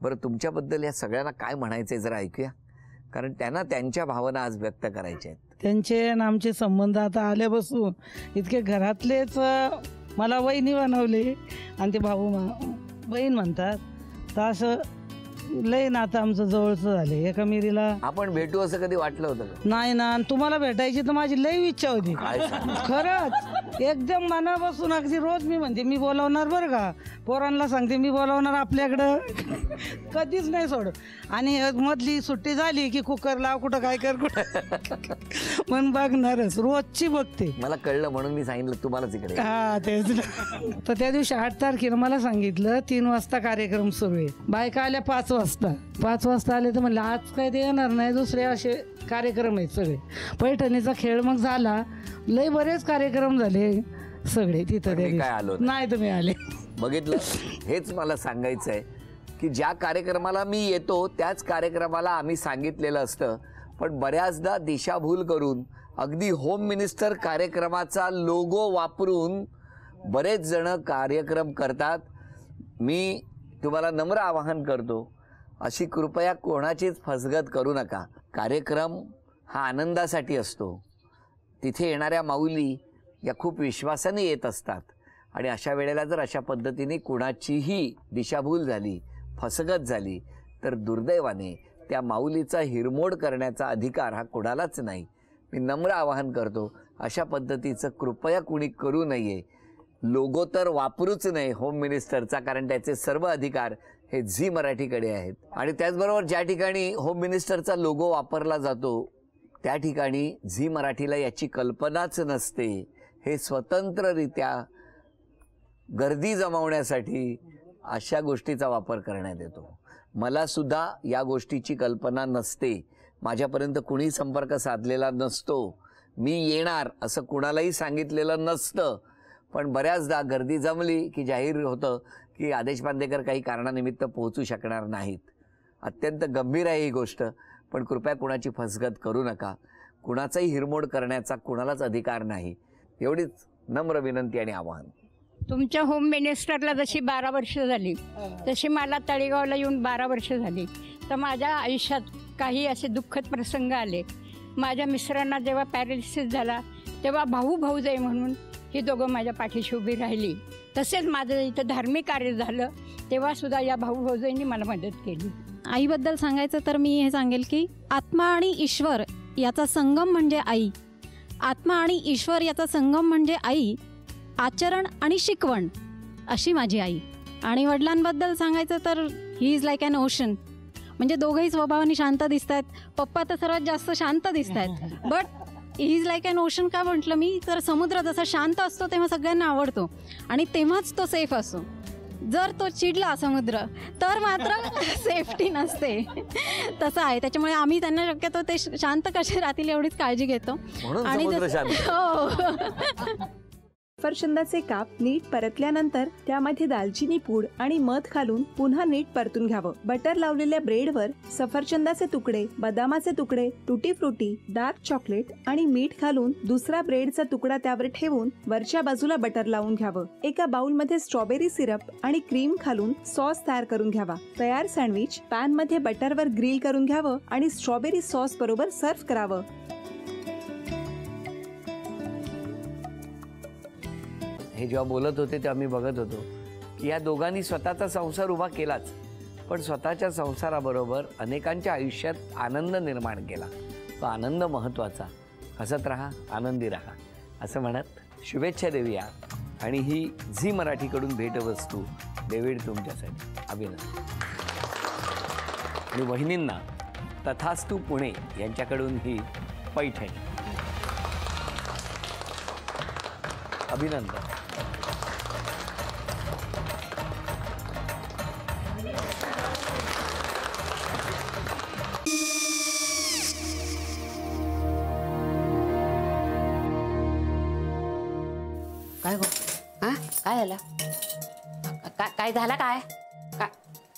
बरं, तुमच्याबद्दल या सगळ्यांना काय म्हणायचंय जरा ऐकूया, कारण त्यांना त्यांच्या भावना आज व्यक्त करायच्या आहेत. त्यांचे आणि आमचे संबंध आता आल्यापासून इतके घरातलेच मला वहिनी बनवले आणि ते भाऊ बहीण म्हणतात. तर असं लय नातं आमचं जवळचं झाले. एका मिरीला आपण भेटू असं कधी वाटलं होतं का? नाही ना. आणि तुम्हाला भेटायची तर माझी लई इच्छा होती खरंच, एकदम मनापासून. अगदी रोज मी म्हणते मी बोलावणार बरं का, पोरांना सांगते मी बोलावणार आपल्याकडं, कधीच नाही सोड. आणि मधली सुट्टी झाली की कुकर लाव, कुठं काय कर, कुठं मन बघणारच, रोजची बघते. मला कळलं म्हणून मी सांगितलं तुम्हालाच इकडे. हा तेच. तर त्या दिवशी 8 तारखेला मला सांगितलं 3 वाजता कार्यक्रम सुरू आहे. बायका आल्या 5 वाजता. 5 वाजता आले तर म्हणलं आज काय ते येणार नाही, दुसरे असे कार्यक्रम आहेत सगळे. पैठणीचा खेळ मग झाला, लय बरेच कार्यक्रम झाले सगळे तिथं. काय आलो नाही तुम्ही आले. बघितलं, हेच मला सांगायचं आहे की ज्या कार्यक्रमाला मी येतो त्याच कार्यक्रमाला आम्ही सांगितलेलं असतं, पण बऱ्याचदा दिशाभूल करून अगदी होम मिनिस्टर कार्यक्रमाचा लोगो वापरून बरेच जण कार्यक्रम करतात. मी तुम्हाला नम्र आवाहन करतो, अशी कृपया कोणाचीच फसगत करू नका. कार्यक्रम हा आनंदासाठी असतो. तिथे येणाऱ्या माऊली या खूप विश्वासाने येत असतात आणि अशा वेळेला जर अशा पद्धतीने कोणाचीही दिशाभूल झाली, फसगत झाली तर दुर्दैवाने त्या माऊलीचा हिरमोड करण्याचा अधिकार हा कोणालाच नाही. मी नम्र आवाहन करतो, अशा पद्धतीचं कृपया कुणी करू नये. लोगो तर वापरूच नये होम मिनिस्टरचा, कारण त्याचे सर्व अधिकार हे झी मराठीकडे आहेत. आणि त्याचबरोबर ज्या ठिकाणी होम मिनिस्टरचा लोगो वापरला जातो त्या ठिकाणी झी मराठीला याची कल्पनाच नसते. हे स्वतंत्ररित्या गर्दी जमवण्यासाठी अशा गोष्टीचा वापर करण्यात येतो. मला सुद्धा या गोष्टीची कल्पना नसते, माझ्यापर्यंत कुणी संपर्क साधलेला नसतो, मी येणार असं कुणालाही सांगितलेलं नसतं. पण बऱ्याचदा गर्दी जमली की जाहीर होतं की आदेश बांदेकर काही कारणानिमित्त पोहोचू शकणार नाहीत. अत्यंत गंभीर आहे ही गोष्ट, पण कृपया कुणाची फसगत करू नका. कुणाचाही हिरमोड करण्याचा कुणालाच अधिकार नाही, एवढीच नम्र विनंती आणि आवाहन. तुमच्या होम मिनिस्टरला जशी 12 वर्ष झाली तशी मला तळेगावला येऊन 12 वर्ष झाली. तर माझ्या आयुष्यात काही असे दुःखद प्रसंग आले. माझ्या मिस्टरांना जेव्हा पॅरालिसिस झाला तेव्हा भाऊजाई म्हणून ही दोघं माझ्या पाठीशी उभी राहिली. तसेच माझं इथं धार्मिक कार्य झालं तेव्हासुद्धा या भाऊजाईंनी मला मदत केली. आईबद्दल सांगायचं तर मी हे सांगेल की आत्मा आणि ईश्वर याचा संगम म्हणजे आई. आत्मा आणि ईश्वर याचा संगम म्हणजे आई. आचरण आणि शिकवण अशी माझी आई. आणि वडिलांबद्दल सांगायचं तर he is like an ocean. म्हणजे दोघंही स्वभावाने शांत दिसत आहेत. पप्पा तर सर्वात जास्त शांत दिसत आहेत, but he is like an ocean का म्हटलं मी, तर समुद्र जसा शांत असतो तेव्हा सगळ्यांना आवडतो आणि तेव्हाच तो सेफ असतो. जर तो चिडला समुद्र तर मात्र सेफ्टी नसते. तसं आहे. त्याच्यामुळे आम्ही त्यांना शक्यतो ते शांत कसे राहतील एवढीच काळजी घेतो. आणि सफरचंदाचे काप नीट परतल्यानंतर त्यामध्ये दालचिनी पूड आणि मध घालून पुन्हा नीट परतून घ्यावं. बटर लावलेल्या ब्रेडवर सफरचंदाचे तुकडे, बदामाचे तुकडे, टुटी फ्रुटी, डार्क चॉकलेट आणि मीठ घालून दुसरा ब्रेडचा तुकडा त्यावर ठेवून वरच्या बाजूला बटर लावून घ्यावं. एका बाउलमध्ये स्ट्रॉबेरी सिरप आणि क्रीम घालून सॉस तयार करून घ्यावा. तयार सँडविच पॅन मध्ये बटरवर ग्रिल करून घ्यावं आणि स्ट्रॉबेरी सॉस बरोबर सर्व्ह करावं. हे जेव्हा बोलत होते तेव्हा मी बघत होतो की या दोघांनी स्वतःचा संसार उभा केलाच, पण स्वतःच्या संसाराबरोबर अनेकांच्या आयुष्यात आनंद निर्माण केला. तो आनंद महत्त्वाचा. हसत राहा, आनंदी राहा असं म्हणत शुभेच्छा देऊया. आणि ही झी मराठीकडून भेटवस्तू डेव्हिड तुमच्यासाठी. अभिनंदन. आणि वहिनींना तथास्तू पुणे यांच्याकडून ही पैठणी. अभिनंदन. काय गो? हा काय झालं? काय झालं? काय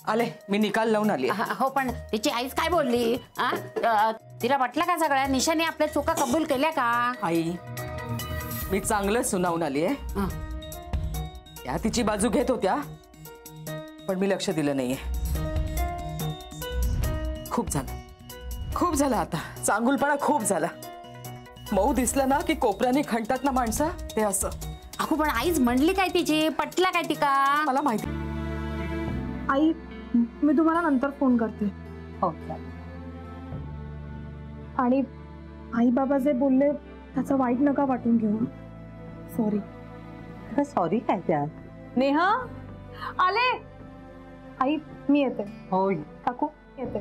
आले मी निकाल लावून आली. हो पण तिची आईच काय बोलली? तिला वाटलं का सगळ्या निशाने आपल्या चुका कबूल केल्या का? आई मी चांगलं सुनावून आली आहे. त्या तिची बाजू घेत होत्या पण मी लक्ष दिलं नाहीये. खूप झालं, खूप झालं आता. चांगुलपणा खूप झाला. मऊ दिसलं ना की कोपऱ्याने खणतात ना माणसं, ते असं. अगो पण आईच म्हणली काय तिची, पटला काय ती का? मला माहिती. आई मी तुम्हाला नंतर फोन करते. हो. आणि आई बाबा जे बोलले त्याचं वाईट नका वाटून घेऊ. सॉरी. सॉरी काय त्या? नेहा आले. आई मी येते. हो काकू येते.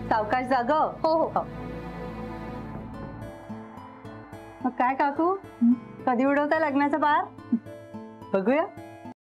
सावकाश जाग. हो हो. मग काय काकू, कधी उडवता लग्नाचा बार? बघूया.